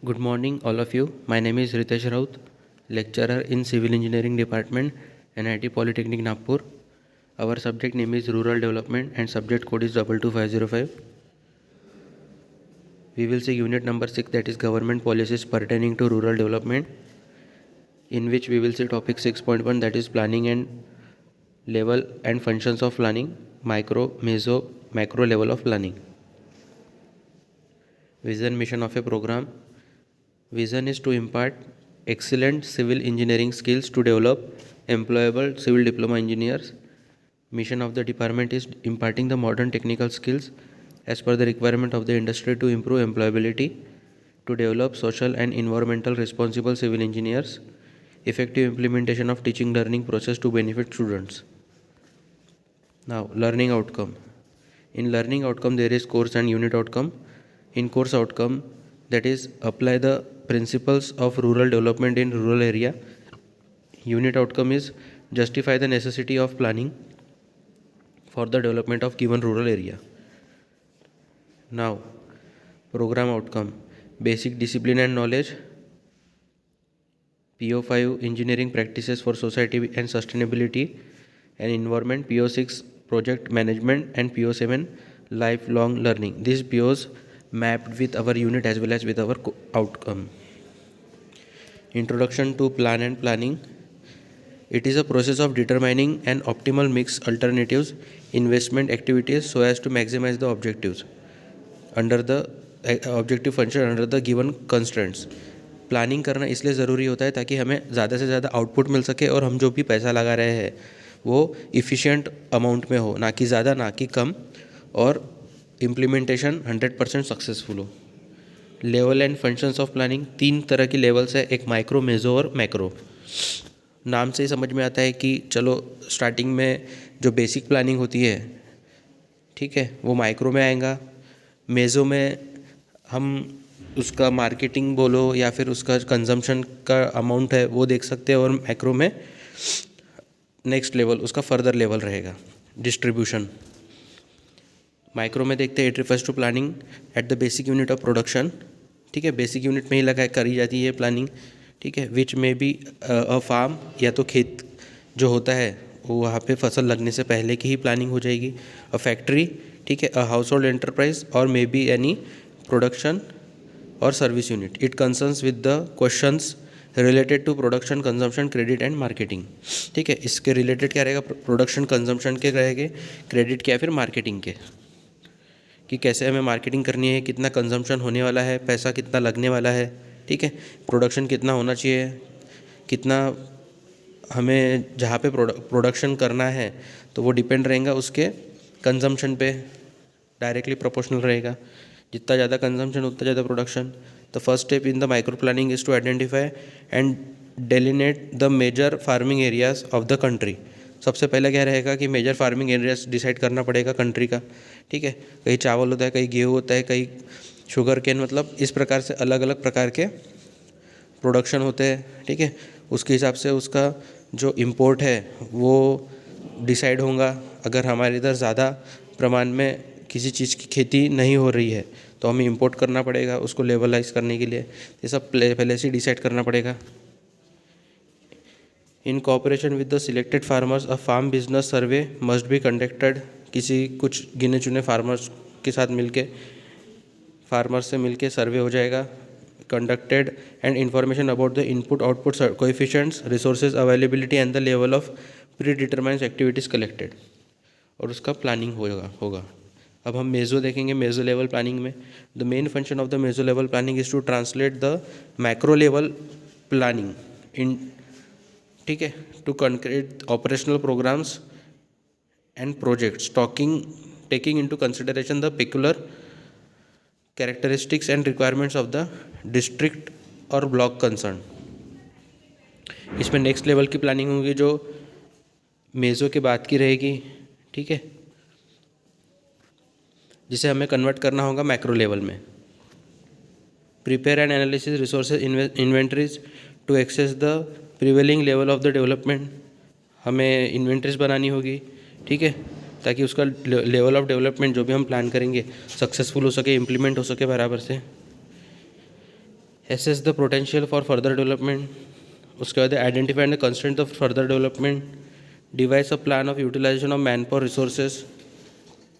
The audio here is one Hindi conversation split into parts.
Good morning, all of you. My name is Ritesh Raut, lecturer in Civil Engineering Department, NIT Polytechnic Nagpur. Our subject name is Rural Development and subject code is 22505. We will see unit number 6, that is Government Policies Pertaining to Rural Development, in which we will see topic 6.1, that is Planning and Level and Functions of Planning, Micro, Meso, Macro Level of Planning. Vision, mission of a program. Vision is to impart excellent civil engineering skills to develop employable civil diploma engineers. Mission of the department is imparting the modern technical skills as per the requirement of the industry to improve employability, to develop social and environmental responsible civil engineers, effective implementation of teaching learning process to benefit students. Now, learning outcome. In learning outcome, there is course and unit outcome. In course outcome, that is apply the principles of rural development in rural area. Unit outcome is justify the necessity of planning for the development of given rural area. Now, program outcome. Basic discipline and knowledge. PO5 engineering practices for society and sustainability and environment. PO6 project management and PO7 lifelong learning. These POs mapped with our unit as well as with our outcome. Introduction to plan and planning. It is a process of determining an optimal mix alternatives investment activities so as to maximize the objectives under the objective function under the given constraints. Planning करना इसलिए ज़रूरी होता है ताकि हमें ज़्यादा से ज़्यादा आउटपुट मिल सके और हम जो भी पैसा लगा रहे हैं वो इफ़िशिएंट अमाउंट में हो, ना कि ज़्यादा ना कि कम, और इम्प्लीमेंटेशन 100% सक्सेसफुल हो. Level and functions of planning. 3 तरह की लेवल्स है, एक माइक्रो, मेजो और मैक्रो. नाम से ही समझ में आता है कि चलो स्टार्टिंग में जो बेसिक प्लानिंग होती है, ठीक है, वो माइक्रो में आएगा. मेजो में हम उसका मार्केटिंग बोलो या फिर उसका कंजम्पशन का अमाउंट है वो देख सकते हैं, और मैक्रो में नेक्स्ट लेवल उसका फर्दर लेवल रहेगा, डिस्ट्रीब्यूशन. माइक्रो में देखते हैं it refers to planning at the basic unit of production. ठीक है, बेसिक यूनिट में ही लगा करी जाती है प्लानिंग. ठीक है, विच में बी अ फार्म, या तो खेत जो होता है वो वहाँ पे फसल लगने से पहले की ही प्लानिंग हो जाएगी. अ फैक्ट्री, ठीक है, अ हाउस होल्ड एंटरप्राइज और मे बी एनी प्रोडक्शन और service unit. It concerns with the questions related to production, consumption, credit and marketing. ठीक है, इसके रिलेटेड क्या रहेगा, प्रोडक्शन कंजम्पशन के रहेंगे, क्रेडिट के या फिर मार्केटिंग के, कि कैसे हमें मार्केटिंग करनी है, कितना कंजम्पशन होने वाला है, पैसा कितना लगने वाला है. ठीक है, प्रोडक्शन कितना होना चाहिए, कितना हमें जहाँ पे प्रोडक्शन करना है तो वो डिपेंड रहेगा उसके कंजम्पशन पे, डायरेक्टली प्रोपोर्शनल रहेगा. जितना ज़्यादा कंजम्पशन उतना ज़्यादा production. The first step in the micro planning is to identify and delineate the major farming areas of the country. सबसे पहले क्या रहेगा कि मेजर फार्मिंग एरियाज डिसाइड करना पड़ेगा कंट्री का. ठीक है, कहीं चावल होता है, कहीं गेहूँ होता है, कहीं शुगर केन, मतलब इस प्रकार से अलग अलग प्रकार के प्रोडक्शन होते हैं. ठीक है, उसके हिसाब से उसका जो इम्पोर्ट है वो डिसाइड होगा. अगर हमारे इधर ज़्यादा प्रमाण में किसी चीज़ की खेती नहीं हो रही है तो हमें इंपोर्ट करना पड़ेगा उसको लेवलाइज करने के लिए. ये सब पहले से डिसाइड करना पड़ेगा. In cooperation with the selected farmers a farm business survey must be conducted. किसी कुछ गिने चुने फार्मर्स के साथ मिलके, फार्मर्स से मिलके सर्वे हो जाएगा, conducted, and information about the input output coefficients, resources availability and the level of predetermined activities collected, और उसका प्लानिंग होगा. अब हम मेजो देखेंगे. मेजो लेवल प्लानिंग में the main function of the meso level planning is to translate the macro level planning in, ठीक है, to concrete operational programmes and projects taking into consideration the peculiar characteristics and requirements of the district और ब्लॉक कंसर्न. इसमें नेक्स्ट लेवल की प्लानिंग होगी जो मेजो के बाद की रहेगी. ठीक है, जिसे हमें कन्वर्ट करना होगा मैक्रो लेवल में. Prepare and analysis resources inventories to access the prevailing level of the development. हमें इन्वेंटरीज बनानी होगी. ठीक है, ताकि उसका लेवल ऑफ डेवलपमेंट जो भी हम प्लान करेंगे सक्सेसफुल हो सके, इम्प्लीमेंट हो सके बराबर से. assess the potential for further development, उसके बाद identify and constraint of further development, devise a plan of utilization of manpower resources,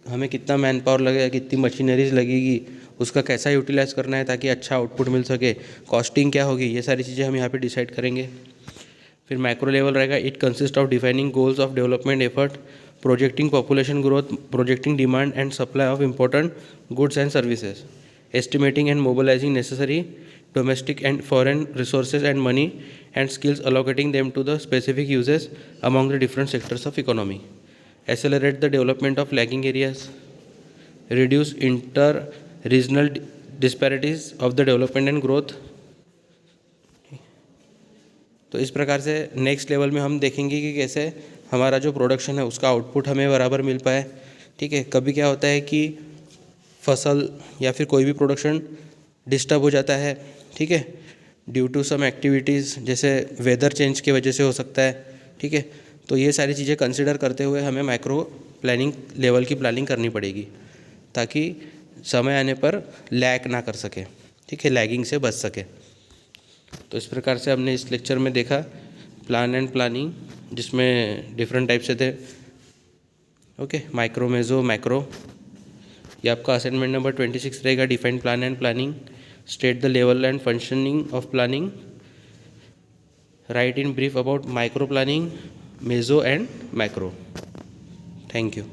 हमें कितना मैन पावर लगेगा, कितनी मशीनरीज लगेगी, उसका कैसा यूटिलाइज करना है ताकि अच्छा आउटपुट मिल सके, कॉस्टिंग क्या होगी, ये सारी चीज़ें हम यहाँ पे डिसाइड करेंगे। फिर मैक्रो लेवल रहेगा, it consist of defining goals of development effort, projecting population growth, projecting demand and supply of important goods and services, estimating and mobilizing necessary domestic and foreign resources and money and skills, allocating them to the specific uses among the different sectors of economy, accelerate the development of lagging areas, reduce inter-regional disparities of the development and growth। तो इस प्रकार से नेक्स्ट लेवल में हम देखेंगे कि कैसे हमारा जो प्रोडक्शन है उसका आउटपुट हमें बराबर मिल पाए। ठीक है, कभी क्या होता है कि फसल या फिर कोई भी प्रोडक्शन डिस्टर्ब हो जाता है, ठीक है, ड्यू टू सम एक्टिविटीज़, जैसे वेदर चेंज की वजह से हो सकता है। ठीक है, तो ये सारी चीज़ें कंसिडर करते हुए हमें माइक्रो प्लानिंग लेवल की प्लानिंग करनी पड़ेगी ताकि समय आने पर लैग ना कर सके, ठीक है, लैगिंग से बच सके। तो इस प्रकार से हमने इस लेक्चर में देखा प्लान एंड प्लानिंग, जिसमें डिफरेंट टाइप से थे। ओके, माइक्रो, मेजो, मैक्रो। ये आपका असाइनमेंट नंबर 26 रहेगा, define plan and planning, state the level and functioning of planning, right in brief about micro planning, meso and macro. Thank you.